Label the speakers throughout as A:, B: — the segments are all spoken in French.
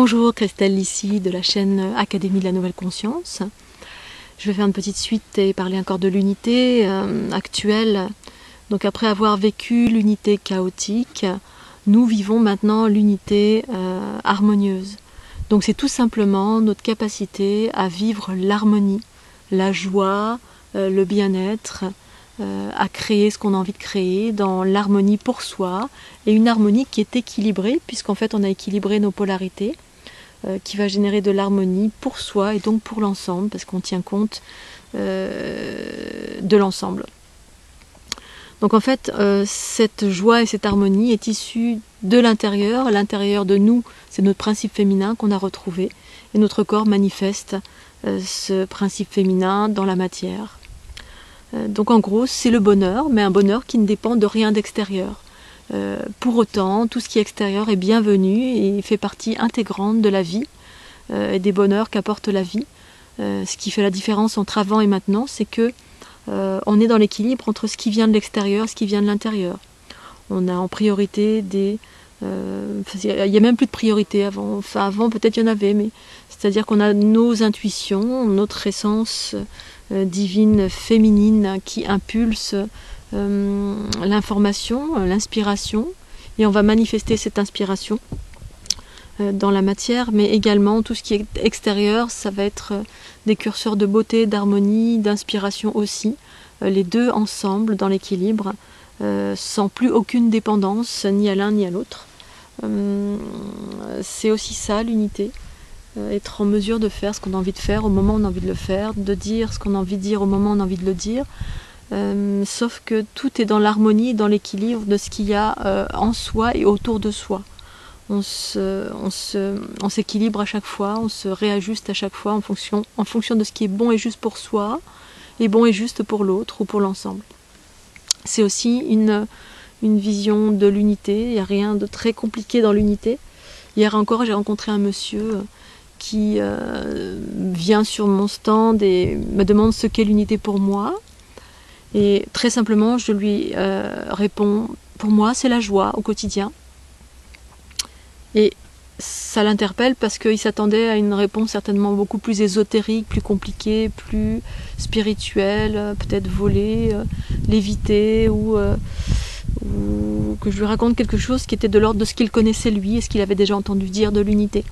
A: Bonjour, Christelle ici de la chaîne Académie de la Nouvelle Conscience. Je vais faire une petite suite et parler encore de l'unité actuelle. Donc après avoir vécu l'unité chaotique, nous vivons maintenant l'unité harmonieuse. Donc c'est tout simplement notre capacité à vivre l'harmonie, la joie, le bien-être, à créer ce qu'on a envie de créer dans l'harmonie pour soi, et une harmonie qui est équilibrée, puisqu'en fait on a équilibré nos polarités, qui va générer de l'harmonie pour soi et donc pour l'ensemble, parce qu'on tient compte de l'ensemble. Donc en fait, cette joie et cette harmonie est issue de l'intérieur. L'intérieur de nous, c'est notre principe féminin qu'on a retrouvé, et notre corps manifeste ce principe féminin dans la matière. Donc en gros, c'est le bonheur, mais un bonheur qui ne dépend de rien d'extérieur. Pour autant, tout ce qui est extérieur est bienvenu et fait partie intégrante de la vie et des bonheurs qu'apporte la vie. Ce qui fait la différence entre avant et maintenant, c'est que on est dans l'équilibre entre ce qui vient de l'extérieur et ce qui vient de l'intérieur. On a en priorité des... il n'y a même plus de priorité avant. Enfin, avant peut-être il y en avait, mais c'est-à-dire qu'on a nos intuitions, notre essence divine, féminine, qui impulse l'information, l'inspiration, et on va manifester cette inspiration dans la matière, mais également tout ce qui est extérieur, ça va être des curseurs de beauté, d'harmonie, d'inspiration aussi, les deux ensemble dans l'équilibre, sans plus aucune dépendance ni à l'un ni à l'autre. C'est aussi ça l'unité, être en mesure de faire ce qu'on a envie de faire au moment où on a envie de le faire, de dire ce qu'on a envie de dire au moment où on a envie de le dire, sauf que tout est dans l'harmonie, dans l'équilibre de ce qu'il y a en soi et autour de soi. On s'équilibre à chaque fois, on se réajuste à chaque fois en fonction de ce qui est bon et juste pour soi, et bon et juste pour l'autre ou pour l'ensemble. C'est aussi une vision de l'unité, il n'y a rien de très compliqué dans l'unité. Hier encore, j'ai rencontré un monsieur qui vient sur mon stand et me demande ce qu'est l'unité pour moi. Et très simplement, je lui réponds, pour moi, c'est la joie au quotidien. Et ça l'interpelle parce qu'il s'attendait à une réponse certainement beaucoup plus ésotérique, plus compliquée, plus spirituelle, peut-être volée, lévitée, ou que je lui raconte quelque chose qui était de l'ordre de ce qu'il connaissait lui et ce qu'il avait déjà entendu dire de l'unité.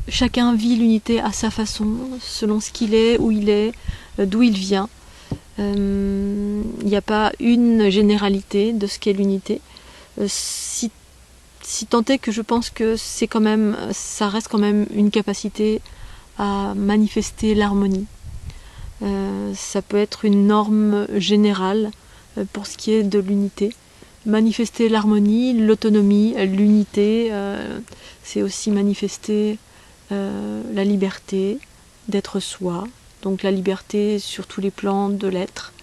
A: Chacun vit l'unité à sa façon, selon ce qu'il est, où il est, d'où il vient. Il n'y a pas une généralité de ce qu'est l'unité. Si tant est que je pense que ça reste quand même une capacité à manifester l'harmonie. Ça peut être une norme générale pour ce qui est de l'unité. Manifester l'harmonie, l'autonomie, l'unité, c'est aussi manifester la liberté d'être soi, donc la liberté sur tous les plans de l'être.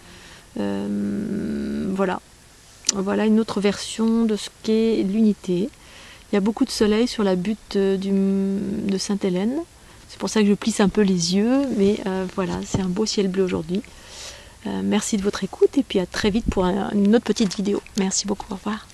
A: Voilà une autre version de ce qu'est l'unité. Il y a beaucoup de soleil sur la butte de Sainte-Hélène. C'est pour ça que je plisse un peu les yeux, mais voilà, c'est un beau ciel bleu aujourd'hui. Merci de votre écoute et puis à très vite pour une autre petite vidéo. Merci beaucoup, au revoir.